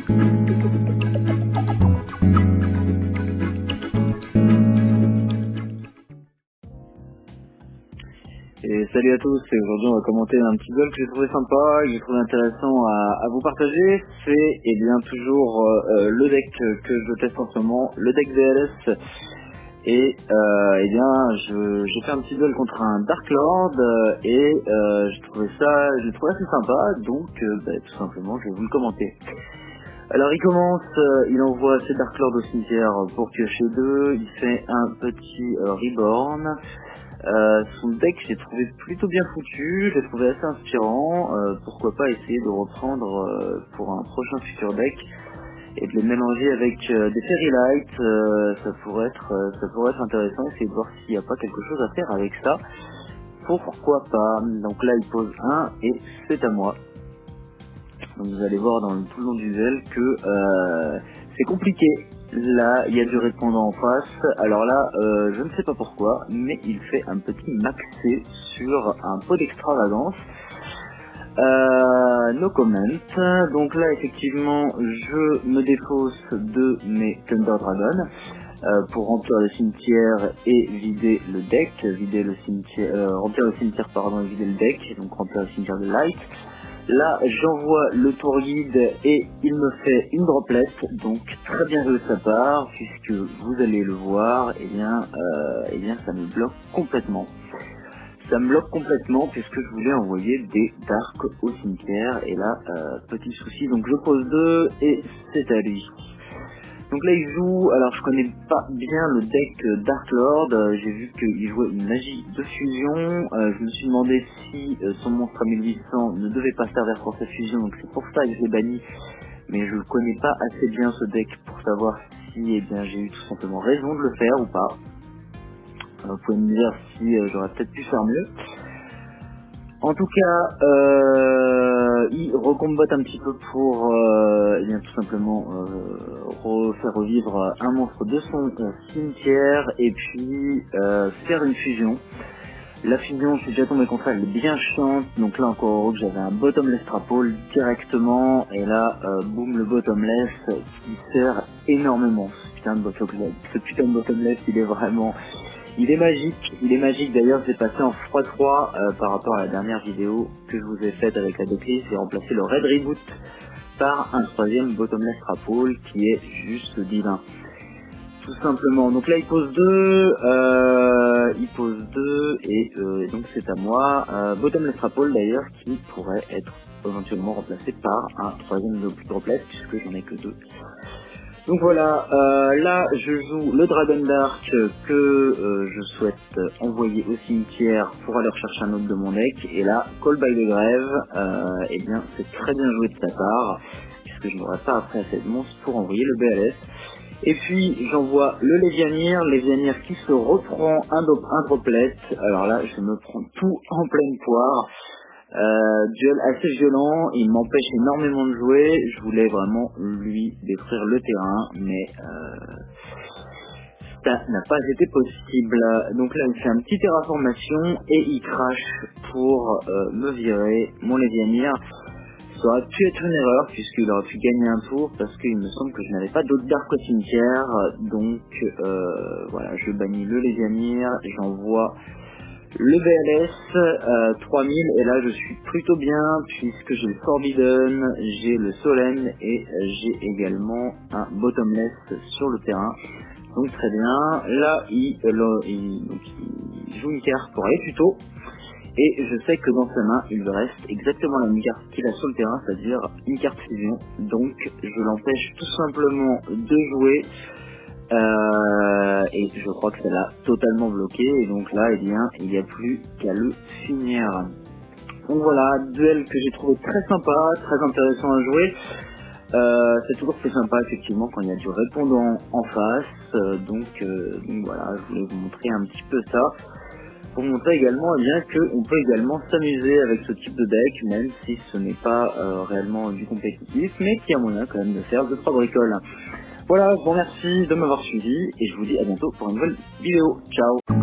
Et salut à tous, et aujourd'hui on va commenter un petit duel que j'ai trouvé sympa, que j'ai trouvé intéressant à vous partager. C'est bien toujours le deck que je teste en ce moment, le deck VLS. Et bien j'ai fait un petit duel contre un Dark Lord et j'ai trouvé assez sympa, donc tout simplement je vais vous le commenter. Alors il commence, il envoie ses Dark Lord au cimetière pour piocher 2, il fait un petit Reborn. Son deck j'ai trouvé plutôt bien foutu, j'ai trouvé assez inspirant, pourquoi pas essayer de reprendre pour un prochain futur deck et de les mélanger avec des Fairy Light, ça pourrait être intéressant, essayer de voir s'il n'y a pas quelque chose à faire avec ça, pourquoi pas. Donc là il pose 1 et c'est à moi. Donc vous allez voir dans tout le long du duel que c'est compliqué. Là, il y a du répondant en face. Alors là, je ne sais pas pourquoi, mais il fait un petit maxé sur un pot d'extravagance. No comment. Donc là, effectivement, je me défausse de mes Thunder Dragon pour remplir le cimetière et vider le deck. Remplir le cimetière, pardon, et vider le deck. Donc remplir le cimetière de Light. Là, j'envoie le tour guide et il me fait une droplette, donc très bien joué de sa part, puisque vous allez le voir, et bien ça me bloque complètement. Ça me bloque complètement puisque je voulais envoyer des darks au cimetière, et là, petit souci, donc je pose 2 et c'est à lui. Donc là il joue, alors je connais pas bien le deck Dark Lord, j'ai vu qu'il jouait une magie de fusion, je me suis demandé si son monstre à 1800 ne devait pas servir pour sa fusion, donc c'est pour ça que je l'ai banni, mais je connais pas assez bien ce deck pour savoir si j'ai eu tout simplement raison de le faire ou pas. Vous pouvez me dire si j'aurais peut-être pu faire mieux. En tout cas, il recombote un petit peu pour tout simplement refaire revivre un monstre de son cimetière et puis faire une fusion. La fusion, je suis déjà tombé contre elle, elle est bien chiante, donc là encore j'avais un bottomless trapole directement, et là, boum, le bottomless qui sert énormément. Ce putain de bottomless, il est magique d'ailleurs. J'ai passé en x3 par rapport à la dernière vidéo que je vous ai faite avec la decklist. J'ai remplacé le Red Reboot par un troisième bottomless trapole qui est juste divin. Tout simplement. Donc là il pose 2, et donc c'est à moi. Bottomless trapole d'ailleurs qui pourrait être éventuellement remplacé par un troisième droplet puisque j'en ai que 2. Donc voilà, là je joue le Dragon Dark que je souhaite envoyer au cimetière pour aller rechercher un autre de mon deck, et là, Call by the Grave, c'est très bien joué de sa part, puisque je n'aurai pas après assez de monstres pour envoyer le BLS. Et puis j'envoie le Lévianir qui se reprend un droplet, alors là je me prends tout en pleine poire. Duel assez violent, il m'empêche énormément de jouer, je voulais vraiment lui détruire le terrain, mais ça n'a pas été possible. Donc là il fait un petit terraformation et il crache pour me virer mon Lévianir. Ça aurait pu être une erreur puisqu'il aurait pu gagner un tour parce qu'il me semble que je n'avais pas d'autres dark au cimetière, donc voilà, je bannis le Lévianir, j'envoie le BLS 3000, et là je suis plutôt bien puisque j'ai le Forbidden, j'ai le Solemn et j'ai également un Bottomless sur le terrain, donc très bien. Là il joue une carte pour aller plus tôt, et je sais que dans sa main il lui reste exactement la même carte qu'il a sur le terrain, c'est-à-dire une carte fusion, donc je l'empêche tout simplement de jouer. Et je crois que ça l'a totalement bloqué, et donc là il n'y a plus qu'à le finir. Donc voilà, duel que j'ai trouvé très sympa, très intéressant à jouer. C'est toujours plus sympa effectivement quand il y a du répondant en face, donc voilà, je voulais vous montrer un petit peu ça, pour montrer également qu'on peut également s'amuser avec ce type de deck, même si ce n'est pas réellement du compétitif, mais qu'il y a moyen quand même de faire 2-3 bricoles. Voilà, je vous remercie de m'avoir suivi et je vous dis à bientôt pour une nouvelle vidéo. Ciao.